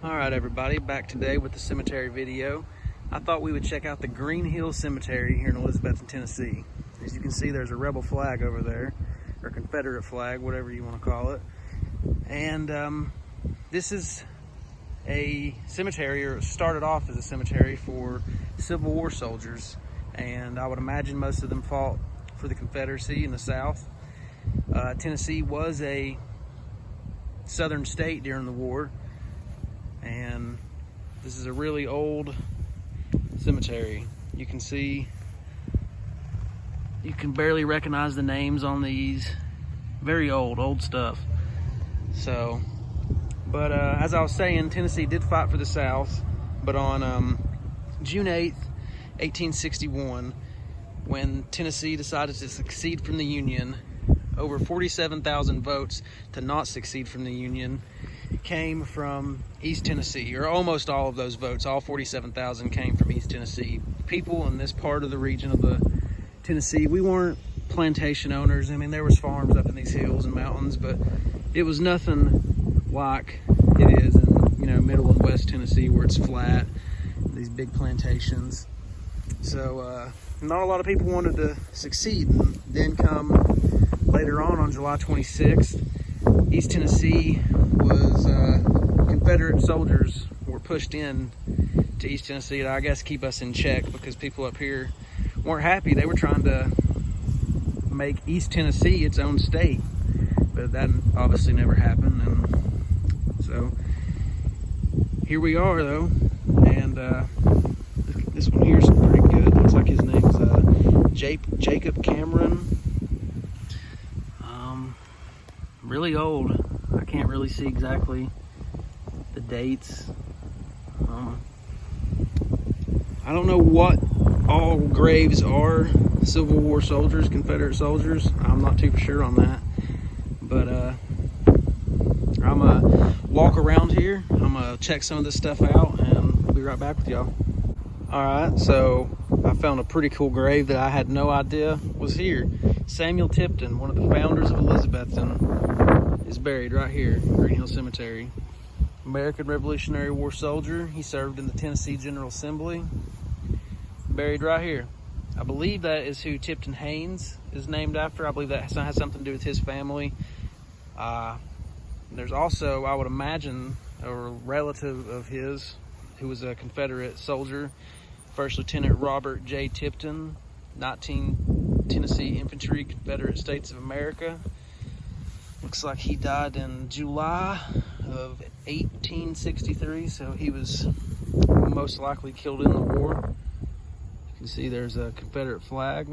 Alright everybody, back today with the cemetery video. I thought we would check out the Greenhill Cemetery here in Elizabethton, Tennessee. As you can see, there's a rebel flag over there, or Confederate flag, whatever you want to call it. And this is a cemetery, or it started off as a cemetery for Civil War soldiers. And I would imagine most of them fought for the Confederacy in the South. Tennessee was a southern state during the war. And this is a really old cemetery. You can see, you can barely recognize the names on these. Very old stuff. So, but as I was saying, Tennessee did fight for the South, but on June 8th, 1861, when Tennessee decided to secede from the Union, over 47,000 votes to not secede from the Union came from East Tennessee, or almost all of those votes, all 47,000 came from East Tennessee. People in this part of the region of the Tennessee, we weren't plantation owners. I mean, there was farms up in these hills and mountains, but it was nothing like it is in, middle and west Tennessee, where it's flat, these big plantations. So not a lot of people wanted to succeed. And then come later on July 26th, East Tennessee was, Confederate soldiers were pushed in to East Tennessee to, I guess, keep us in check, because people up here weren't happy. They were trying to make East Tennessee its own state, but that obviously never happened. And so here we are, though, and this one here is pretty good. Looks like his name's Jacob Cameron. Really old. I can't really see exactly the dates. I don't know what all graves are Civil War soldiers, Confederate soldiers. I'm not too sure on that. But I'm gonna walk around here. I'm gonna check some of this stuff out, and we'll be right back with y'all. Alright, so I found a pretty cool grave that I had no idea was here. Samuel Tipton, one of the founders of Elizabethton, is buried right here, Greenhill Cemetery. American Revolutionary War soldier. He served in the Tennessee General Assembly. Buried right here. I believe that is who Tipton Haynes is named after. I believe that has something to do with his family. There's also, I would imagine, a relative of his who was a Confederate soldier, First Lieutenant Robert J. Tipton, 19 Tennessee Infantry, Confederate States of America. Looks like he died in July of 1863, so he was most likely killed in the war. You can see there's a Confederate flag.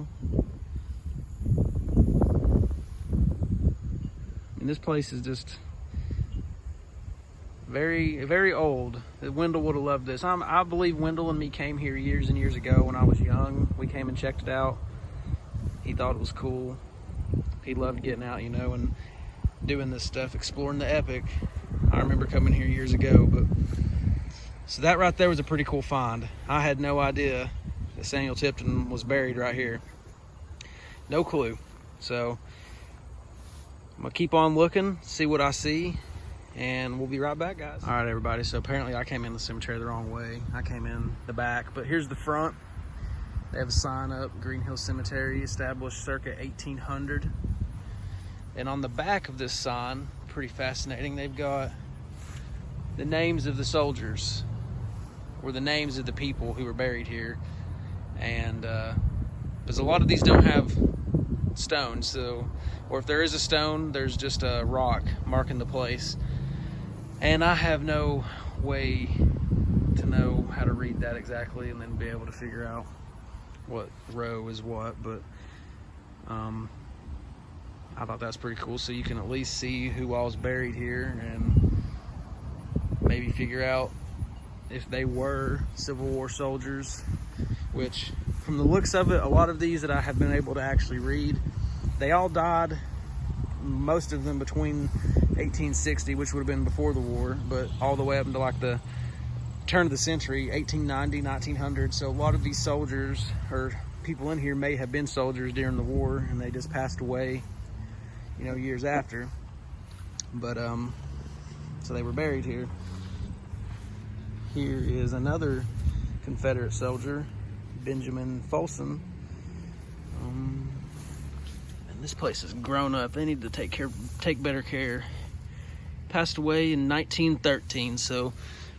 And this place is just very, very old. Wendell would have loved this. I believe Wendell and me came here years and years ago when I was young. We came and checked it out. He thought it was cool. He loved getting out, and doing this stuff, exploring the epic. I remember coming here years ago, but so that right there was a pretty cool find. I had no idea that Samuel Tipton was buried right here. No clue. So I'm gonna keep on looking, see what I see, and we'll be right back, guys. All right, everybody. So apparently I came in the cemetery the wrong way. I came in the back, but here's the front. They have a sign up, Greenhill Cemetery, established circa 1800. And on the back of this sign, pretty fascinating, they've got the names of the soldiers, or the names of the people who were buried here. And because a lot of these don't have stones, so, or if there is a stone, there's just a rock marking the place. And I have no way to know how to read that exactly and then be able to figure out what row is what, but I thought that's pretty cool, so you can at least see who all's buried here and maybe figure out if they were Civil War soldiers, which from the looks of it, a lot of these that I have been able to actually read, they all died, most of them between 1860, which would have been before the war, but all the way up into like the turn of the century, 1890, 1900. So a lot of these soldiers, or people in here, may have been soldiers during the war, and they just passed away, years after. But so they were buried here. here is another Confederate soldier, Benjamin Folsom. And this place is grown up. They need to take better care. Passed away in 1913, so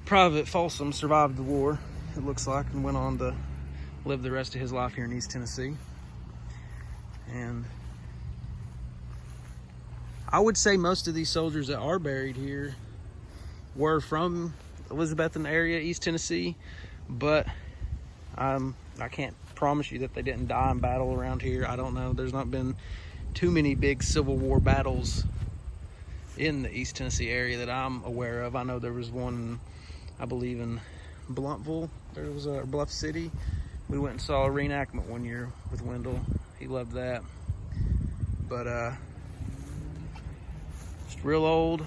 Private Folsom survived the war, it looks like, and went on to live the rest of his life here in East Tennessee. And I would say most of these soldiers that are buried here were from Elizabethton area, East Tennessee, but I can't promise you that they didn't die in battle around here. I don't know. There's not been too many big Civil War battles in the East Tennessee area that I'm aware of. I know there was one, I believe, in Bluffville. There was a Bluff City. We went and saw a reenactment one year with Wendell. He loved that. But just real old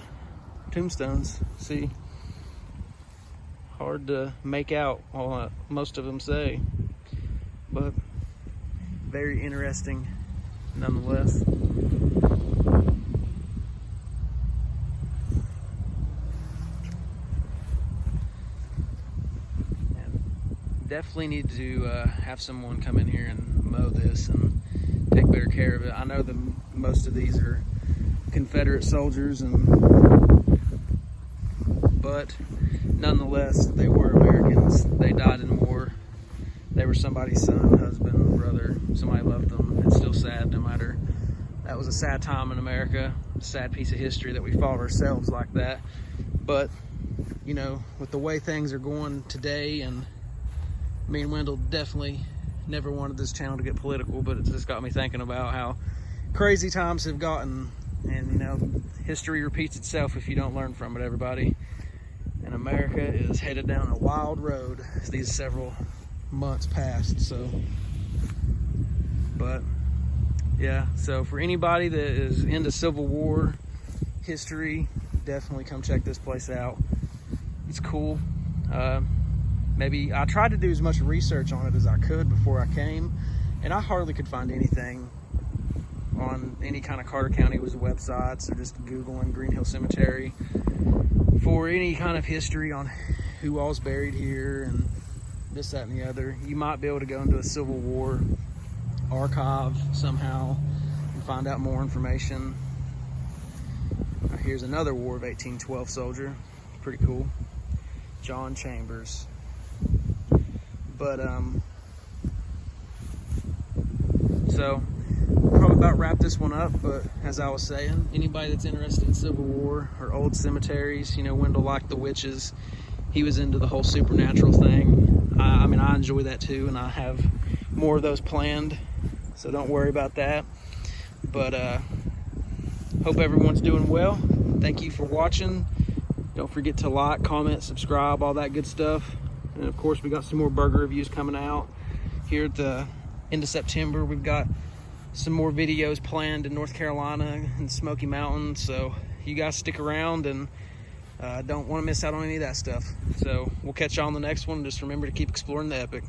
tombstones. See, hard to make out what most of them say, but very interesting nonetheless. And definitely need to have someone come in here and mow this and take better care of it. I know that most of these are Confederate soldiers, but nonetheless, they were Americans. They died in war. They were somebody's son, husband, brother. Somebody loved them. It's still sad, no matter. That was a sad time in America, a sad piece of history that we fought ourselves like that. But, you know, with the way things are going today, and me and Wendell definitely never wanted this channel to get political, but it just got me thinking about how crazy times have gotten. And, you know, history repeats itself if you don't learn from it, everybody. And America is headed down a wild road these several months past. So, but yeah, so for anybody that is into Civil War history, definitely come check this place out. It's cool. Maybe I tried to do as much research on it as I could before I came, and I hardly could find anything on any kind of Carter County websites, or just Googling Greenhill Cemetery for any kind of history on who all's buried here and this, that, and the other. You might be able to go into a Civil War archive somehow and find out more information. Here's another War of 1812 soldier. Pretty cool. John Chambers. But so we'll probably about wrap this one up. But as I was saying, anybody that's interested in Civil War or old cemeteries, you know, Wendell liked the witches. He was into the whole supernatural thing. I mean, I enjoy that too, and I have more of those planned, so don't worry about that. But hope everyone's doing well. Thank you for watching. Don't forget to like, comment, subscribe, all that good stuff. And of course, we got some more burger reviews coming out here at the end of September. We've got some more videos planned in North Carolina and Smoky Mountains, so you guys stick around and don't want to miss out on any of that stuff. So we'll catch you on the next one. Just remember to keep exploring the epic.